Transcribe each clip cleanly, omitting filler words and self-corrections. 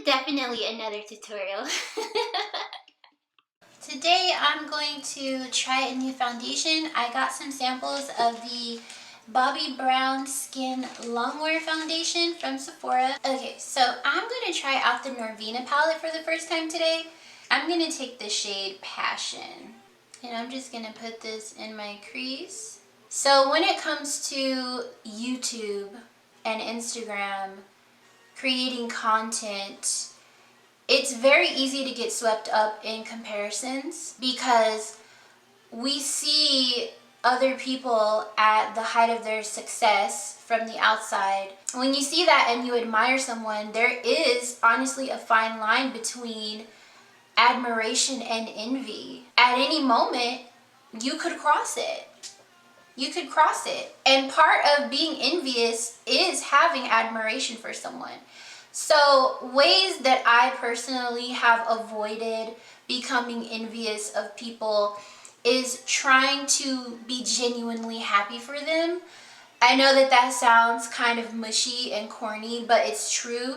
Definitely another tutorial. Today I'm going to try a new foundation. I got some samples of the Bobbi Brown Skin Longwear foundation from Sephora. Okay, so I'm going to try out the NORVINA palette for the first time today. I'm going to take the shade Passion, and I'm just going to put this in my crease. So when it comes to YouTube and Instagram, creating content, it's very easy to get swept up in comparisons because we see other people at the height of their success from the outside. When you see that and you admire someone, there is honestly a fine line between admiration and envy. At any moment, you could cross it. You could cross it. And part of being envious is having admiration for someone. So ways that I personally have avoided becoming envious of people is trying to be genuinely happy for them. I know that that sounds kind of mushy and corny, but it's true.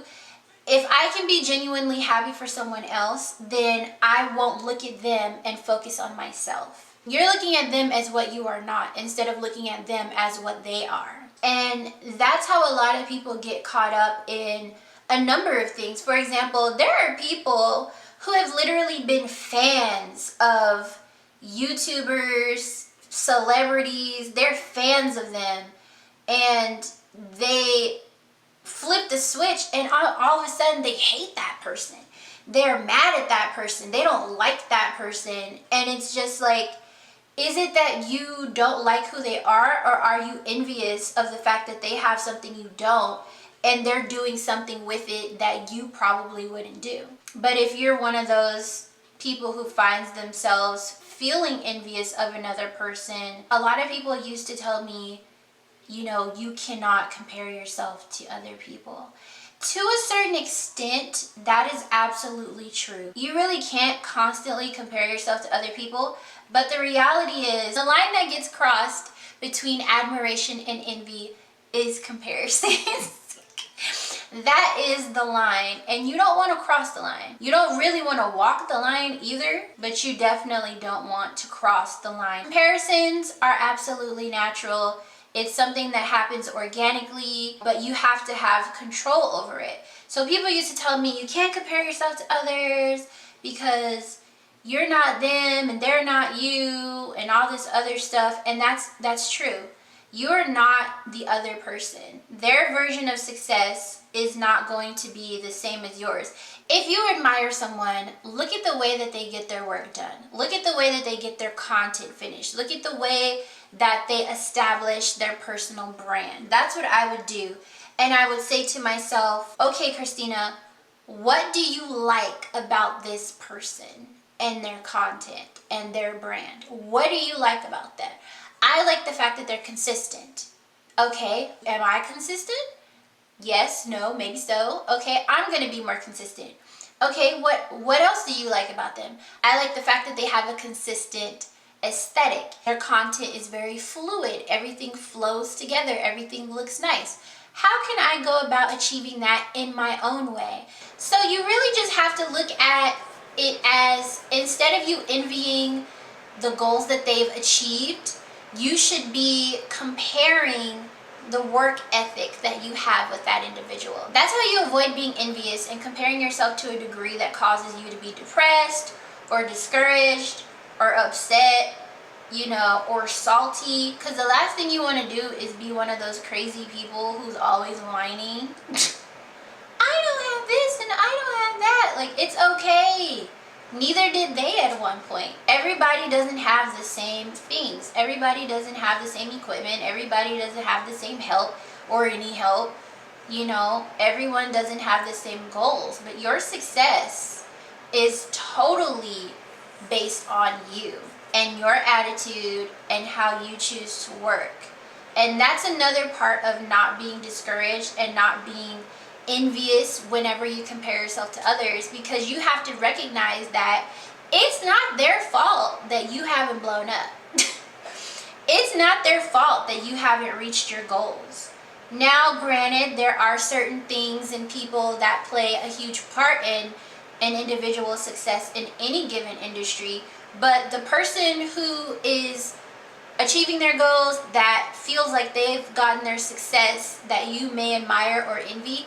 If I can be genuinely happy for someone else, then I won't look at them and focus on myself. You're looking at them as what you are not instead of looking at them as what they are. And that's how a lot of people get caught up in a number of things. For example, there are people who have literally been fans of YouTubers, celebrities. They're fans of them, and they flip the switch and all of a sudden they hate that person. They're mad at that person. They don't like that person. And it's just like, is it that you don't like who they are, or are you envious of the fact that they have something you don't and they're doing something with it that you probably wouldn't do? But if you're one of those people who finds themselves feeling envious of another person, a lot of people used to tell me, you know, you cannot compare yourself to other people. To a certain extent, that is absolutely true. You really can't constantly compare yourself to other people, but the reality is the line that gets crossed between admiration and envy is comparison. That is the line, and you don't want to cross the line. You don't really want to walk the line either, but you definitely don't want to cross the line. Comparisons are absolutely natural. It's something that happens organically, but you have to have control over it. So people used to tell me, you can't compare yourself to others because you're not them and they're not you and all this other stuff. And that's true. You're not the other person. Their version of success is not going to be the same as yours. If you admire someone, look at the way that they get their work done. Look at the way that they get their content finished. Look at the way that they establish their personal brand. That's what I would do. And I would say to myself, okay, Xrizz'Tina, what do you like about this person and their content and their brand? What do you like about them? I like the fact that they're consistent. Okay, am I consistent? Yes, no, maybe so. Okay, I'm gonna be more consistent. Okay, what else do you like about them? I like the fact that they have a consistent aesthetic. Their content is very fluid. Everything flows together. Everything looks nice. How can I go about achieving that in my own way? So you really just have to look at it as, instead of you envying the goals that they've achieved, you should be comparing the work ethic that you have with that individual. That's how you avoid being envious and comparing yourself to a degree that causes you to be depressed or discouraged or upset, you know, or salty. Because the last thing you want to do is be one of those crazy people who's always whining. I don't have this and I don't have that. Like, it's okay. Neither did they at one point. Everybody doesn't have the same things. Everybody doesn't have the same equipment. Everybody doesn't have the same help or any help. You know, everyone doesn't have the same goals. But your success is totally based on you and your attitude and how you choose to work. And that's another part of not being discouraged and not being envious whenever you compare yourself to others, because you have to recognize that it's not their fault that you haven't blown up. It's not their fault that you haven't reached your goals. Now, granted, there are certain things and people that play a huge part in an individual's success in any given industry, but the person who is achieving their goals, that feels like they've gotten their success that you may admire or envy,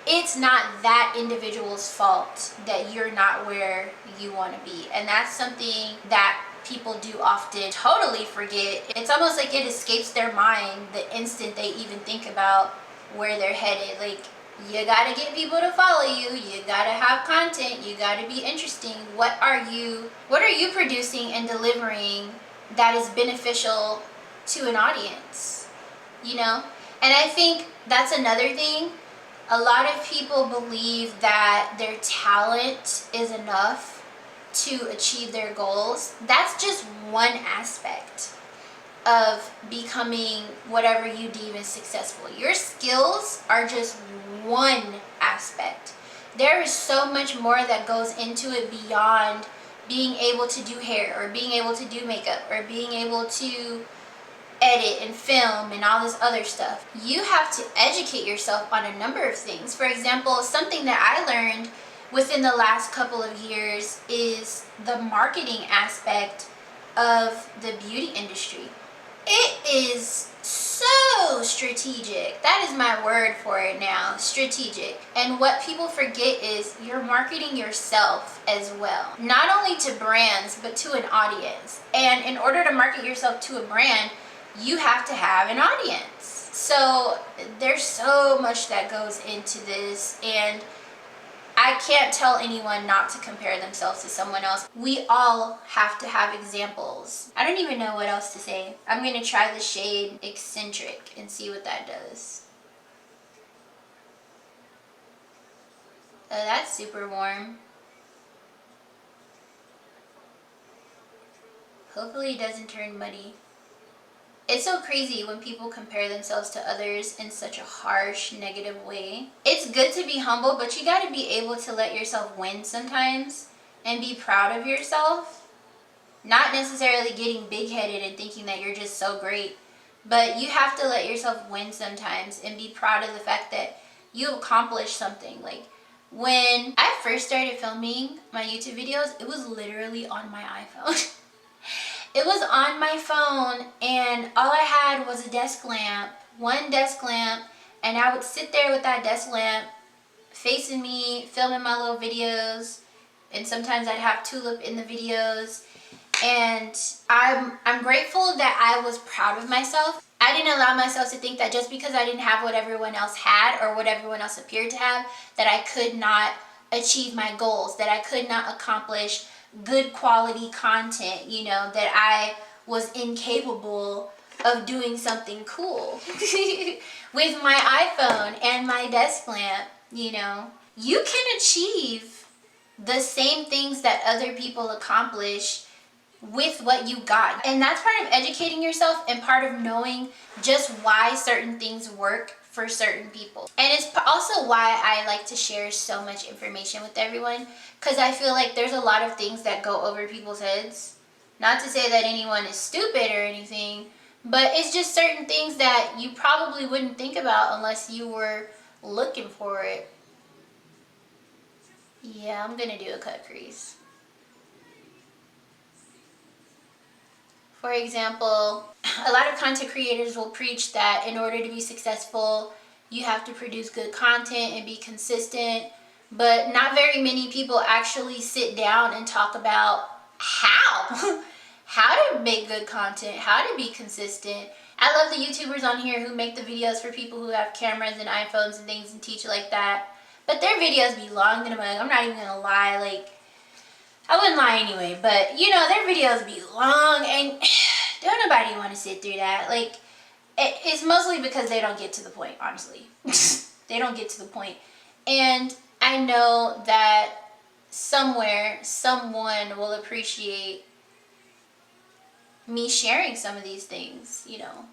it's not that individual's fault that you're not where you want to be. And that's something that people do often totally forget. It's almost like it escapes their mind the instant they even think about where they're headed. Like, you gotta get people to follow you, you gotta have content, you gotta be interesting. What are you producing and delivering that is beneficial to an audience, you know? And I think that's another thing. A lot of people believe that their talent is enough to achieve their goals. That's just one aspect of becoming whatever you deem as successful. Your skills are just one aspect. There is so much more that goes into it beyond being able to do hair or being able to do makeup or being able to edit and film and all this other stuff. You have to educate yourself on a number of things. For example, something that I learned within the last couple of years is the marketing aspect of the beauty industry. It is so strategic. That is my word for it now, strategic. And what people forget is you're marketing yourself as well. Not only to brands, but to an audience. And in order to market yourself to a brand, you have to have an audience. So there's so much that goes into this, and I can't tell anyone not to compare themselves to someone else. We all have to have examples. I don't even know what else to say. I'm gonna try the shade Eccentric and see what that does. Oh, that's super warm. Hopefully it doesn't turn muddy. It's so crazy when people compare themselves to others in such a harsh, negative way. It's good to be humble, but you gotta be able to let yourself win sometimes and be proud of yourself. Not necessarily getting big-headed and thinking that you're just so great, but you have to let yourself win sometimes and be proud of the fact that you accomplished something. Like, when I first started filming my YouTube videos, it was literally on my iPhone. It was on my phone, and all I had was a desk lamp, one desk lamp, and I would sit there with that desk lamp facing me, filming my little videos, and sometimes I'd have Tulip in the videos. And I'm grateful that I was proud of myself. I didn't allow myself to think that just because I didn't have what everyone else had or what everyone else appeared to have, that I could not achieve my goals, that I could not accomplish good quality content, you know, that I was incapable of doing something cool with my iPhone and my desk lamp. You know, you can achieve the same things that other people accomplish with what you got. And that's part of educating yourself and part of knowing just why certain things work for certain people. And it's also why I like to share so much information with everyone, because I feel like there's a lot of things that go over people's heads. Not to say that anyone is stupid or anything, but it's just certain things that you probably wouldn't think about unless you were looking for it. Yeah, I'm gonna do a cut crease. For example, a lot of content creators will preach that in order to be successful, you have to produce good content and be consistent, but not very many people actually sit down and talk about how to make good content, how to be consistent. I love the YouTubers on here who make the videos for people who have cameras and iPhones and things and teach like that, but their videos be long in a mug. I'm not even gonna lie, like, I wouldn't lie anyway, but you know, their videos be long and don't nobody want to sit through that. Like, it's mostly because they don't get to the point, honestly. They don't get to the point. And I know that somewhere, someone will appreciate me sharing some of these things, you know.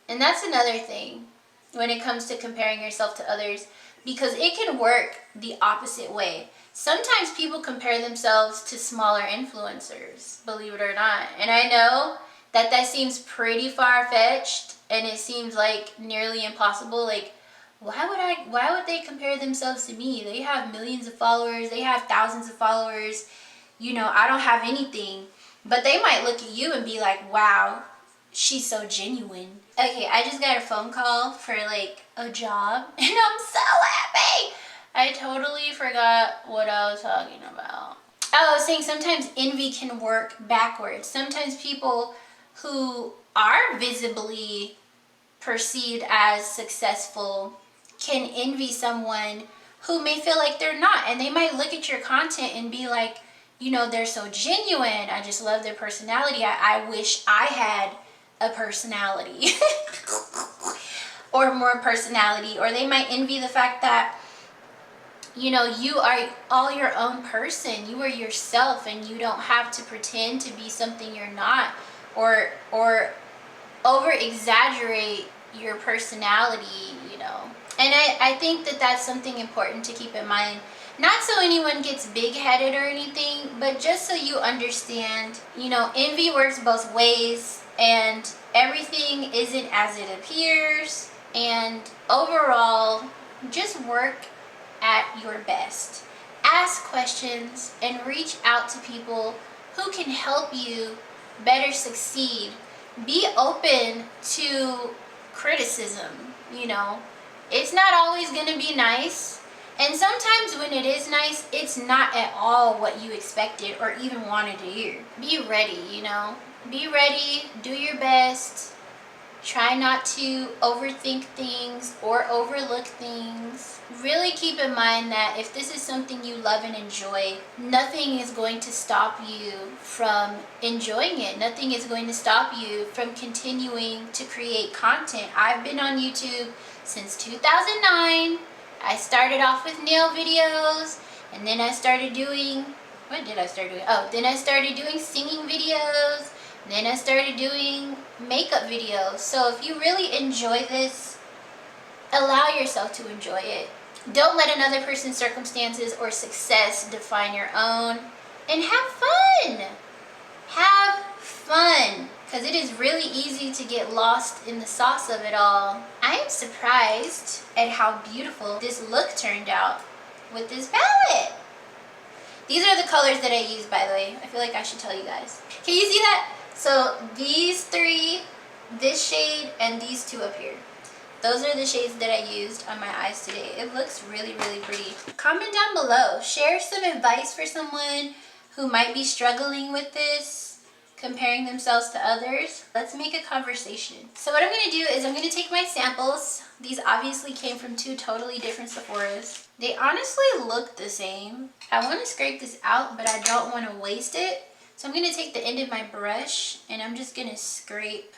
And that's another thing when it comes to comparing yourself to others, because it can work the opposite way. Sometimes people compare themselves to smaller influencers, believe it or not. And I know that seems pretty far-fetched, and it seems like nearly impossible. Like, why would they compare themselves to me? They have millions of followers, they have thousands of followers, you know, I don't have anything. But they might look at you and be like, wow, she's so genuine. Okay, I just got a phone call for like a job, and I'm so happy. I totally forgot what I was talking about. Oh, I was saying sometimes envy can work backwards. Sometimes people who are visibly perceived as successful can envy someone who may feel like they're not, and they might look at your content and be like, you know, they're so genuine, I just love their personality, I wish I had a personality or more personality. Or they might envy the fact that, you know, you are all your own person, you are yourself, and you don't have to pretend to be something you're not, or over exaggerate your personality, you know. And I think that that's something important to keep in mind. Not so anyone gets big-headed or anything, but just so you understand, you know, envy works both ways, and everything isn't as it appears. And overall, just work at your best. Ask questions and reach out to people who can help you better succeed. Be open to criticism, you know. It's not always going to be nice. And sometimes when it is nice, it's not at all what you expected or even wanted to hear. Be ready, you know. Be ready, do your best. Try not to overthink things or overlook things. Really keep in mind that if this is something you love and enjoy, nothing is going to stop you from enjoying it. Nothing is going to stop you from continuing to create content. I've been on YouTube since 2009. I started off with nail videos, and then I started doing, what did I start doing? Oh, then I started doing singing videos, then I started doing makeup videos. So if you really enjoy this, allow yourself to enjoy it. Don't let another person's circumstances or success define your own. And have fun! Have fun! Because it is really easy to get lost in the sauce of it all. I am surprised at how beautiful this look turned out with this palette. These are the colors that I use, by the way. I feel like I should tell you guys. Can you see that? So these three, this shade, and these two up here. Those are the shades that I used on my eyes today. It looks really, really pretty. Comment down below. Share some advice for someone who might be struggling with this, comparing themselves to others. Let's make a conversation. So what I'm going to do is I'm going to take my samples. These obviously came from two totally different Sephoras. They honestly look the same. I want to scrape this out, but I don't want to waste it. So I'm going to take the end of my brush and I'm just going to scrape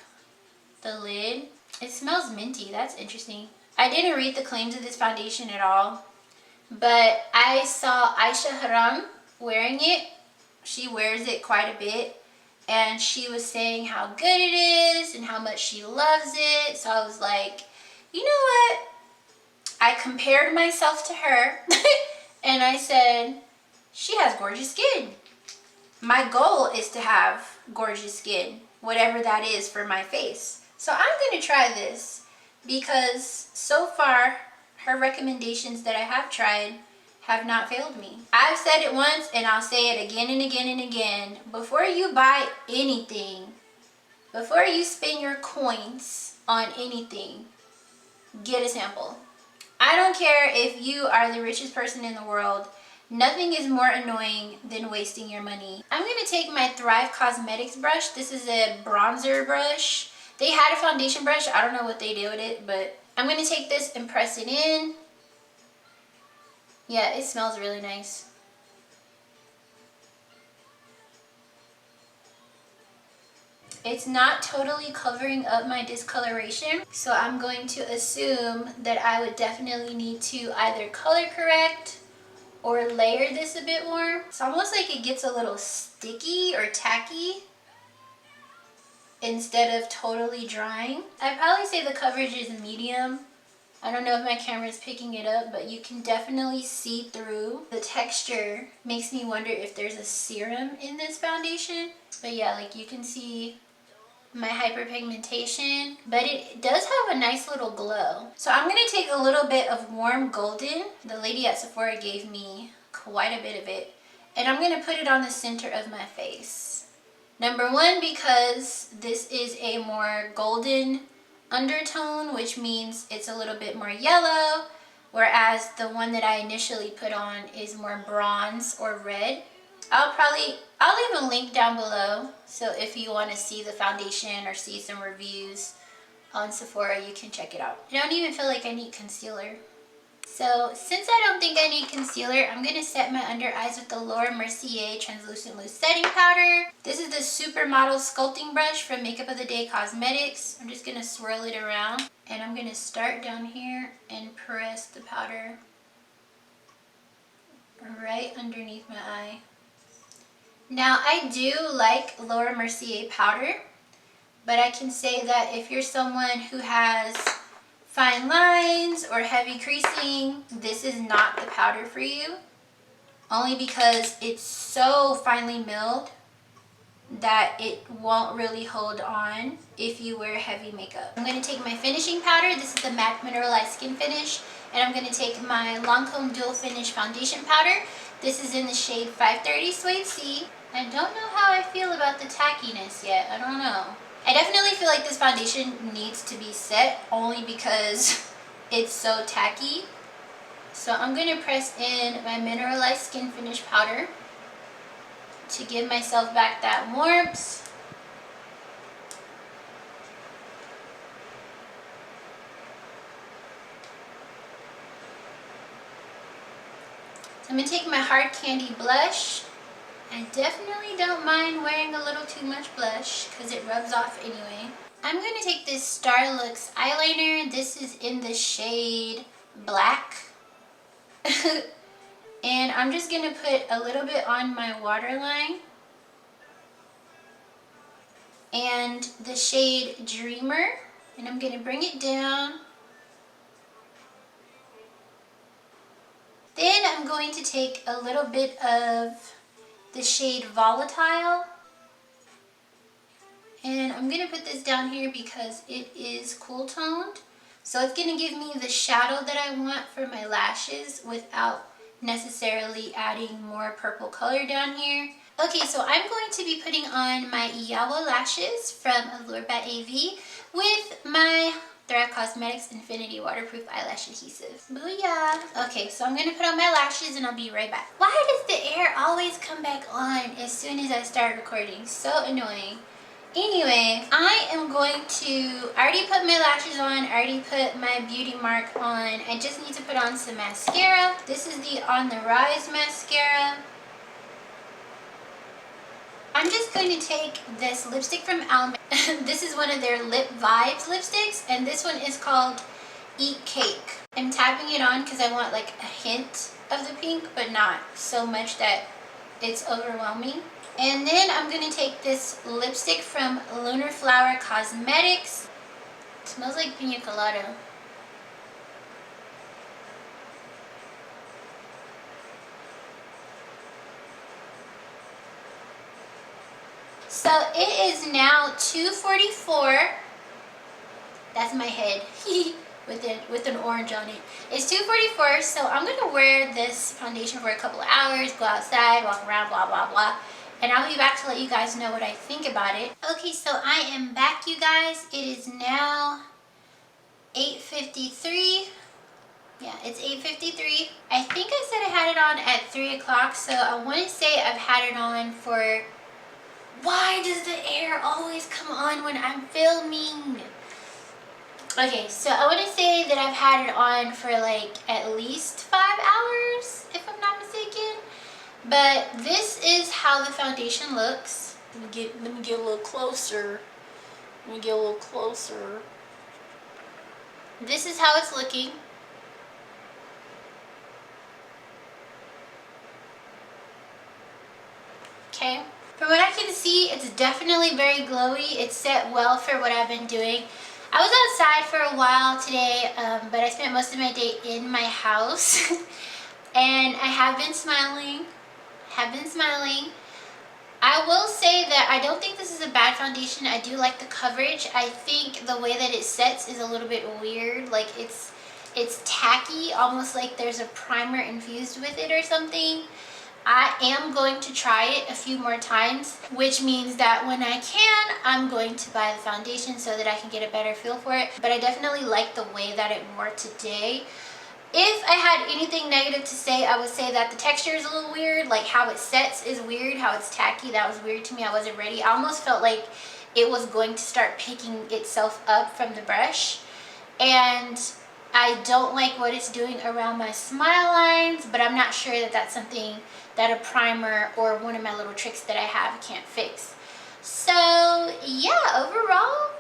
the lid. It smells minty. That's interesting. I didn't read the claims of this foundation at all, but I saw Aisha Haram wearing it. She wears it quite a bit, and she was saying how good it is and how much she loves it. So I was like, you know what? I compared myself to her and I said, she has gorgeous skin. My goal is to have gorgeous skin, whatever that is for my face. So I'm going to try this because so far her recommendations that I have tried have not failed me. I've said it once and I'll say it again and again and again. Before you buy anything, before you spend your coins on anything, get a sample. I don't care if you are the richest person in the world. Nothing is more annoying than wasting your money. I'm going to take my Thrive Cosmetics brush. This is a bronzer brush. They had a foundation brush. I don't know what they did with it, but I'm going to take this and press it in. Yeah, it smells really nice. It's not totally covering up my discoloration, so I'm going to assume that I would definitely need to either color correct or layer this a bit more. It's almost like it gets a little sticky or tacky instead of totally drying. I'd probably say the coverage is medium. I don't know if my camera is picking it up, but you can definitely see through. The texture makes me wonder if there's a serum in this foundation. But yeah, like you can see my hyperpigmentation, but it does have a nice little glow. So I'm gonna take a little bit of warm golden. The lady at Sephora gave me quite a bit of it, and I'm gonna put it on the center of my face. Number one, because this is a more golden undertone, which means it's a little bit more yellow, whereas the one that I initially put on is more bronze or red. I'll leave a link down below, so if you want to see the foundation or see some reviews on Sephora, you can check it out. I don't even feel like I need concealer. So since I don't think I need concealer, I'm going to set my under eyes with the Mercier Translucent Loose Setting Powder. This is the Supermodel Sculpting Brush from Makeup of the Day Cosmetics. I'm just going to swirl it around, and I'm going to start down here and press the powder right underneath my eye. Now, I do like Mercier powder, but I can say that if you're someone who has fine lines or heavy creasing, this is not the powder for you, only because it's so finely milled that it won't really hold on if you wear heavy makeup. I'm going to take my finishing powder. This is the MAC Mineralized Skin Finish, and I'm going to take my Lancome Dual Finish Foundation Powder. This is in the shade 530 Suede C. I don't know how I feel about the tackiness yet. I don't know. I definitely feel like this foundation needs to be set only because it's so tacky. So I'm going to press in my Mineralized Skin Finish Powder to give myself back that warmth. So I'm going to take my Hard Candy blush. I definitely don't mind wearing a little too much blush because it rubs off anyway. I'm going to take this Starlux eyeliner. This is in the shade Black. And I'm just going to put a little bit on my waterline. And the shade Dreamer. And I'm going to bring it down. Then I'm going to take a little bit of the shade Volatile, and I'm going to put this down here because it is cool toned, so it's going to give me the shadow that I want for my lashes without necessarily adding more purple color down here. Okay, so I'm going to be putting on my Yawa lashes from Allure by AV with my Thrive Cosmetics Infinity Waterproof Eyelash Adhesive. Booyah! Okay, so I'm going to put on my lashes and I'll be right back. Why does the air always come back on as soon as I start recording? So annoying. Anyway, I am going to, I already put my lashes on, I already put my beauty mark on. I just need to put on some mascara. This is the On the Rise mascara. I'm just going to take this lipstick from ALMAY. This is one of their Lip Vibes lipsticks, and this one is called Eat Cake. I'm tapping it on because I want like a hint of the pink, but not so much that it's overwhelming. And then I'm going to take this lipstick from Lunar Flower Cosmetics. It smells like pina colada. So it is now 2:44. That's my head with an orange on it. It's 2:44, so I'm gonna wear this foundation for a couple of hours, go outside, walk around, blah blah blah, and I'll be back to let you guys know what I think about it. Okay, so I am back, you guys. It is now 8:53. Yeah, it's 8:53. I think I said I had it on at 3 o'clock, so I want to say I've had it on for... Why does the air always come on when I'm filming? Okay, so I want to say that I've had it on for like at least 5 hours, if I'm not mistaken. But this is how the foundation looks. Let me get a little closer. This is how it's looking. Okay. From what I can see, it's definitely very glowy. It's set well for what I've been doing. I was outside for a while today, but I spent most of my day in my house. And I have been smiling. I will say that I don't think this is a bad foundation. I do like the coverage. I think the way that it sets is a little bit weird. Like it's tacky, almost like there's a primer infused with it or something. I am going to try it a few more times, which means that when I can, I'm going to buy the foundation so that I can get a better feel for it. But I definitely like the way that it wore today. If I had anything negative to say, I would say that the texture is a little weird. Like how it sets is weird, how it's tacky, that was weird to me. I wasn't ready. I almost felt like it was going to start picking itself up from the brush. And I don't like what it's doing around my smile lines, but I'm not sure that that's something that a primer or one of my little tricks that I have can't fix. So yeah, overall,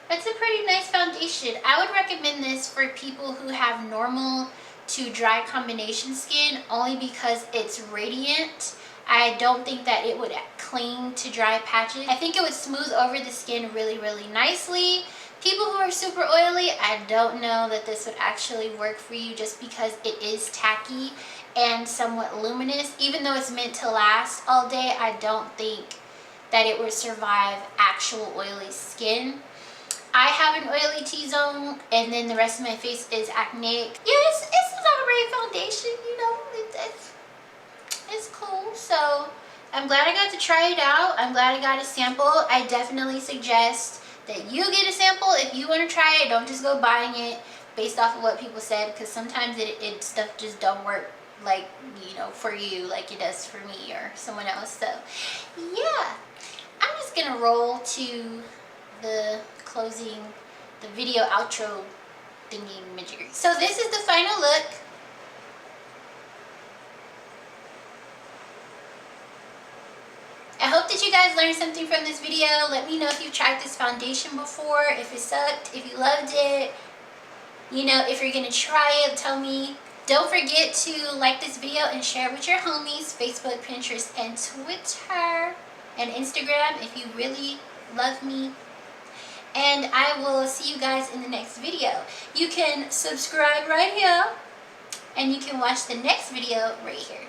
it's a pretty nice foundation. I would recommend this for people who have normal to dry combination skin only because it's radiant. I don't think that it would cling to dry patches. I think it would smooth over the skin really, really nicely. People who are super oily, I don't know that this would actually work for you just because it is tacky and somewhat luminous. Even though it's meant to last all day, I don't think that it would survive actual oily skin. I have an oily T-zone and then the rest of my face is acneic. Yeah, it's an alright foundation, you know, it's cool. So I'm glad I got to try it out. I'm glad I got a sample. I definitely suggest that you get a sample if you want to try it. Don't just go buying it based off of what people said, because sometimes it stuff just don't work like, you know, for you like it does for me or someone else. So yeah, I'm just gonna roll to the closing, the video outro thingy majigger. So this is the final look. I hope that you guys learned something from this video. Let me know if you've tried this foundation before, if it sucked, if you loved it. You know, if you're gonna try it, tell me. Don't forget to like this video and share with your homies, Facebook, Pinterest, and Twitter, and Instagram if you really love me. And I will see you guys in the next video. You can subscribe right here, and you can watch the next video right here.